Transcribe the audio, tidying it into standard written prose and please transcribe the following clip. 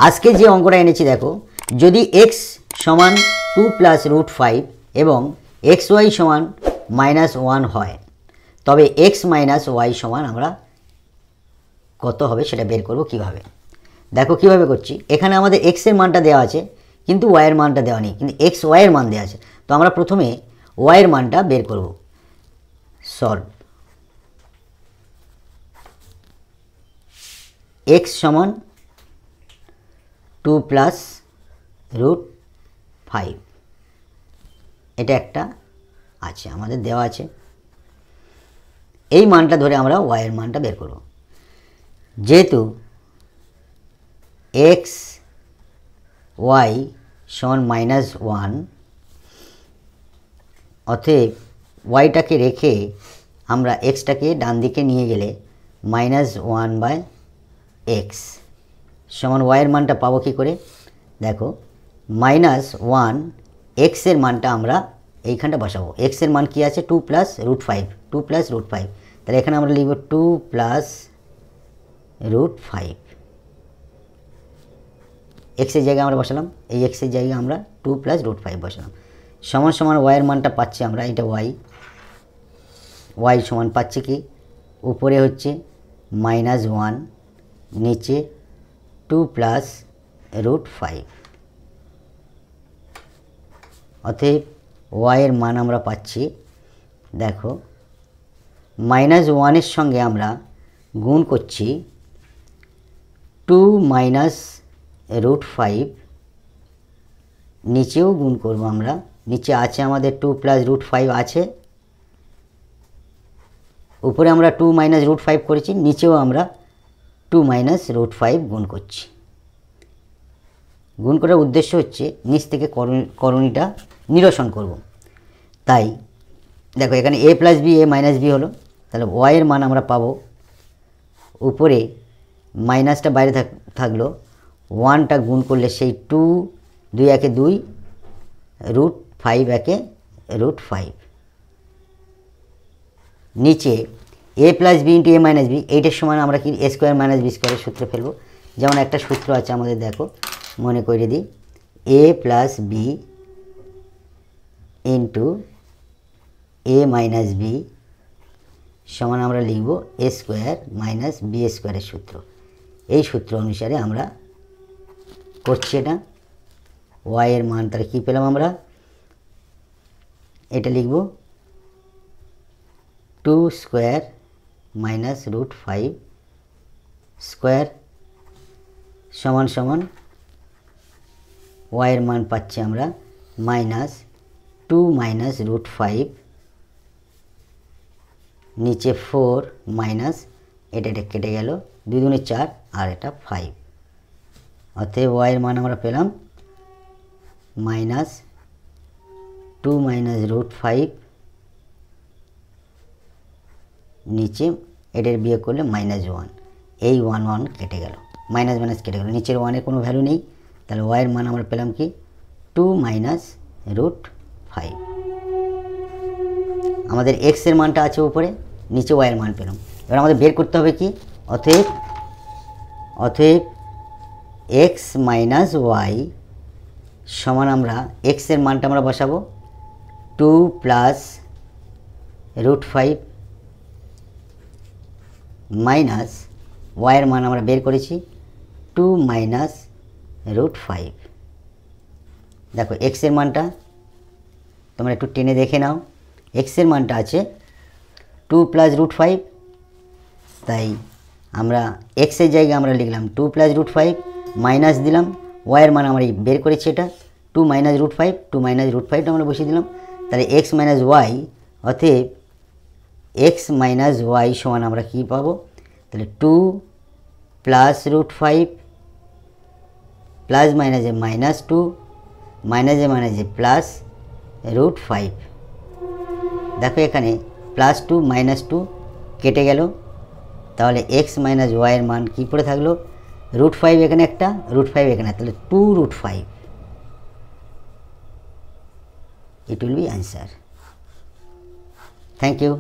আজকে যে অঙ্কটা এনেছি দেখো, যদি x সমান 2 প্লাস রুট 5 এবং xy সমান -1 হয়, তবে x মাইনাস ওয়াই সমান আমরা কত হবে সেটা বের করব কিভাবে। দেখো কিভাবে করছি। এখানে আমাদের x এর মানটা দেওয়া আছে কিন্তু y এর মানটা দেওয়া নেই, কিন্তু x y এর মান দেওয়া আছে। তো আমরা প্রথমে y এর মানটা বের করব। সলভ x সমান 2 প্লাস রুট 5, এটা একটা আছে আমাদের দেওয়া আছে। এই মানটা ধরে আমরা y এর মানটা বের করব। যেহেতু x y সমান -1, অতএব ওয়াইটাকে রেখে আমরা এক্সটাকে ডান দিকে নিয়ে গেলে -1/x সমান y এর মানটা পাবো কী করে। দেখো -1 x এর মানটা আমরা এইখানটা বসাবো। x এর মান কি আছে 2 প্লাস রুট 5, 2 প্লাস রুট 5, তাহলে এখানে আমরা লিখব 2 প্লাস রুট 5। x এর জায়গায় আমরা বসালাম, এই x এর জায়গায় আমরা 2 প্লাস রুট 5 বসালাম। সমান সমান y এর মানটা পাচ্ছি আমরা, এটা y সমান পাচ্ছি কি, উপরে হচ্ছে -1, নিচে 2 প্লাস রুট 5। অতএব y এর মান আমরা পাচ্ছি, দেখো -1 এর সঙ্গে আমরা গুণ করছি 2 মাইনাস রুট 5, নিচেও গুণ করব আমরা। নিচে আছে আমাদের 2 প্লাস রুট 5 আছে, উপরে আমরা 2 মাইনাস রুট 5 করেছি, নিচেও আমরা 2 মাইনাস রুট 5 গুণ করছি। গুণ করার উদ্দেশ্য হচ্ছে নিচ থেকে করণীটা নিরসন করব। তাই দেখো এখানে a plus B a minus B হলো, তাহলে y এর মান আমরা পাবো, উপরে মাইনাসটা বাইরে থাকলো, 1টা গুণ করলে সেই 2, 2 একে 2, রুট 5 একে রুট 5। নিচে a plus B into a minus B, এইটার সমান আমরা কি a স্কোয়ার মাইনাস বি স্কোয়ারের সূত্রে ফেলবো। যেমন একটা সূত্র আছে আমাদের, দেখো মনে করে দিই, a plus B into a minus B সমান আমরা লিখব a স্কোয়ার মাইনাস বি স্কোয়ারের সূত্র। এই সূত্র অনুসারে আমরা করছি এটা। y এর মান তাহলে কী পেলাম আমরা, এটা লিখব 2 স্কোয়ার মাইনাস রুট 5 স্কোয়ার সমান সমান y এর মান পাচ্ছি আমরা -2 মাইনাস রুট 5, নিচে 4 মাইনাস এটা কেটে গেল, 2 দুগুণে 4 আর এটা 5। অতএব y এর মান আমরা পেলাম -2 মাইনাস রুট 5, নিচে এটার বিয়োগ করলে -1, এই 1 কেটে গেল, মাইনাস মাইনাস কেটে গেল, নিচের 1-এর কোনো ভ্যালু নেই। তাহলে y এর মান আমরা পেলাম কি 2 মাইনাস রুট 5। আমাদের x এর মানটা আছে উপরে, নিচে y এর মান পেলাম। এবার আমাদের বের করতে হবে কি, অতএব x মাইনাস ওয়াই সমান আমরা x এর মানটা আমরা বসাবো 2 প্লাস রুট 5 মাইনাস y এর মান আমরা বের করেছি 2 মাইনাস রুট 5। দেখো x এর মানটা তোমরা একটু টেনে দেখে নাও, x এর মানটা আছে 2 প্লাস রুট 5, তাই আমরা x এর জায়গায় আমরা লিখলাম 2 প্লাস রুট 5, মাইনাস দিলাম y এর মান আমরা বের করেছি এটা 2 মাইনাস রুট 5, 2 মাইনাস রুট 5টা আমরা বসিয়ে দিলাম। তাহলে x মাইনাস ওয়াই, অতএব x মাইনাস ওয়াই সমান আমরা কী পাবো, তাহলে 2 প্লাস রুট 5 প্লাস মাইনাসে -2, মাইনাসে মাইনাসে প্লাস রুট 5। দেখো এখানে +2 -2 কেটে গেল, তাহলে x মাইনাস ওয়াইয়ের মান কী পড়ে থাকলো, রুট 5 এখানে একটা, রুট 5 এখানে, তাহলে 2 root 5। It will be answer. Thank you.